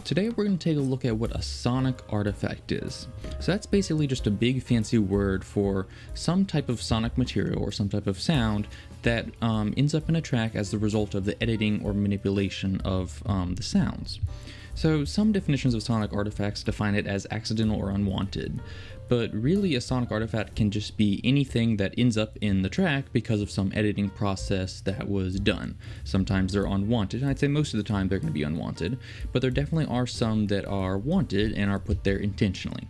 Today we're going to take a look at what a sonic artifact is. So that's basically just a big fancy word for some type of sonic material or some type of sound that ends up in a track as the result of the editing or manipulation of the sounds. So some definitions of sonic artifacts define it as accidental or unwanted, but really a sonic artifact can just be anything that ends up in the track because of some editing process that was done. Sometimes they're unwanted, I'd say most of the time they're going to be unwanted, but there definitely are some that are wanted and are put there intentionally.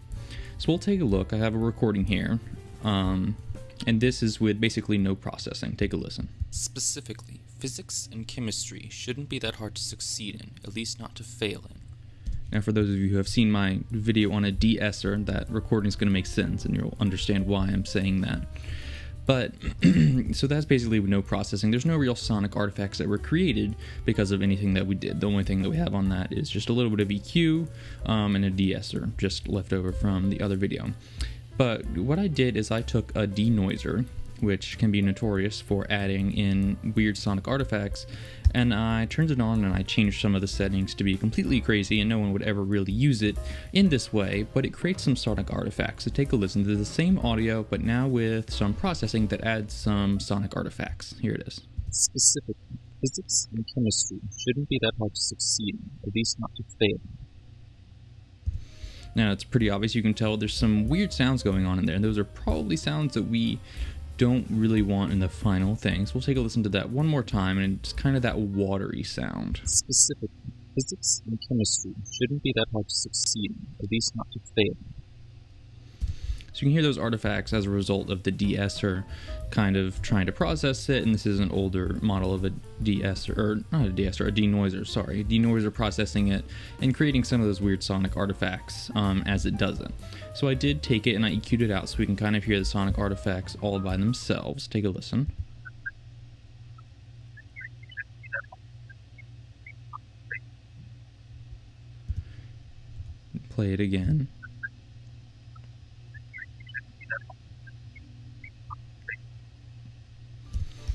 So we'll take a look. I have a recording here, and this is with basically no processing. Take a listen. Specifically, physics and chemistry shouldn't be that hard to succeed in, at least not to fail in. Now, for those of you who have seen my video on a de-esser, that recording is going to make sense, and you'll understand why I'm saying that. But, so that's basically with no processing. There's no real sonic artifacts that were created because of anything that we did. The only thing that we have on that is just a little bit of EQ and a de-esser, just left over from the other video. But what I did is I took a denoiser, which can be notorious for adding in weird sonic artifacts, and I turned it on and I changed some of the settings to be completely crazy and no one would ever really use it in this way, but it creates some sonic artifacts. So take a listen to the same audio, but now with some processing that adds some sonic artifacts. Here it is. Specifically, physics and chemistry shouldn't be that hard to succeed in, at least not to fail in. Now it's pretty obvious, you can tell there's some weird sounds going on in there, and those are probably sounds that we don't really want in the final thing. So we'll take a listen to that one more time, and it's kind of that watery sound. Specifically, physics and chemistry shouldn't be that hard to succeed in, at least not to fail in. So you can hear those artifacts as a result of the de-esser kind of trying to process it, and this is an older model of a de-esser, or not a de-esser, a denoiser, sorry. Denoiser processing it and creating some of those weird sonic artifacts as it does it. So I did take it and I EQ'd it out so we can kind of hear the sonic artifacts all by themselves. Take a listen. Play it again.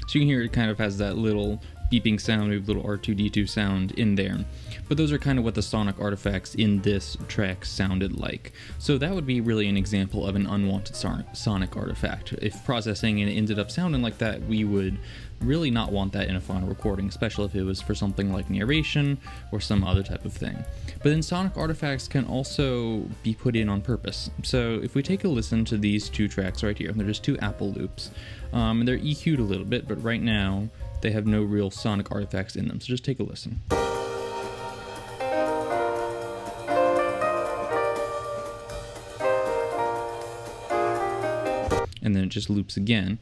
So you can hear it kind of has that little beeping sound, a little R2-D2 sound in there. But those are kind of what the sonic artifacts in this track sounded like. So that would be really an example of an unwanted sonic artifact. If processing and it ended up sounding like that, we would really not want that in a final recording, especially if it was for something like narration or some other type of thing. But then sonic artifacts can also be put in on purpose. So if we take a listen to these two tracks right here, they're just two Apple loops, and they're EQ'd a little bit, but right now they have no real sonic artifacts in them. So just take a listen. And then it just loops again.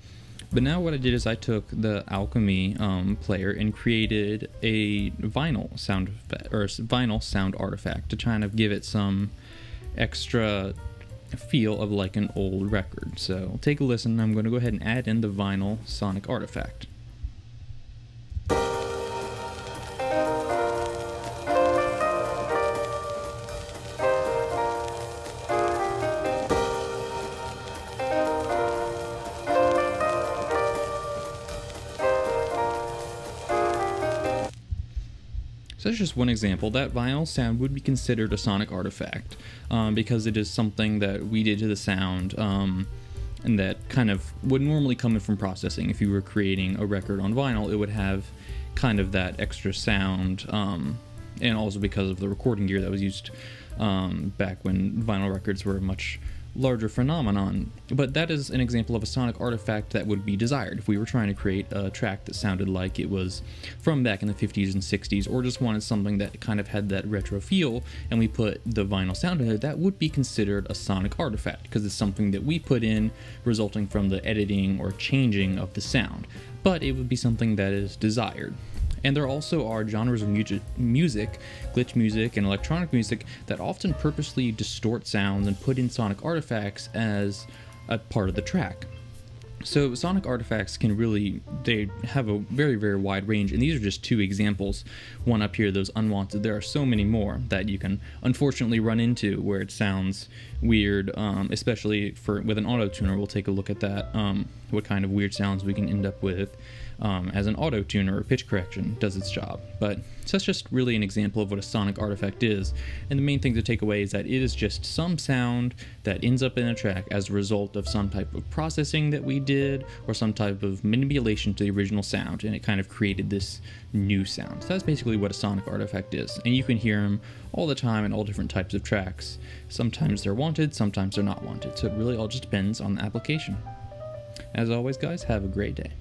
But now what I did is I took the Alchemy player and created a vinyl sound effect, or vinyl sound artifact to kind of give it some extra feel of like an old record. So take a listen. I'm going to go ahead and add in the vinyl sonic artifact. So that's just one example. That vinyl sound would be considered a sonic artifact because it is something that we did to the sound and that kind of would normally come in from processing. If you were creating a record on vinyl, it would have kind of that extra sound, and also because of the recording gear that was used back when vinyl records were a much larger phenomenon. But that is an example of a sonic artifact that would be desired if we were trying to create a track that sounded like it was from back in the 50s and 60s, or just wanted something that kind of had that retro feel, and we put the vinyl sound in it. That would be considered a sonic artifact because it's something that we put in resulting from the editing or changing of the sound, but it would be something that is desired. And there also are genres of music, glitch music and electronic music, that often purposely distort sounds and put in sonic artifacts as a part of the track. So sonic artifacts they have a very, very wide range, and these are just two examples. One up here, those unwanted. There are so many more that you can unfortunately run into where it sounds weird, especially with an auto tuner. We'll take a look at that, what kind of weird sounds we can end up with as an auto tuner or pitch correction does its job. But so that's just really an example of what a sonic artifact is, and the main thing to take away is that it is just some sound that ends up in a track as a result of some type of processing that we did or some type of manipulation to the original sound, and it kind of created this new sound. So that's basically what a sonic artifact is, and you can hear them all the time in all different types of tracks. Sometimes they're wanted, sometimes they're not wanted, so it really all just depends on the application. As always, guys, have a great day.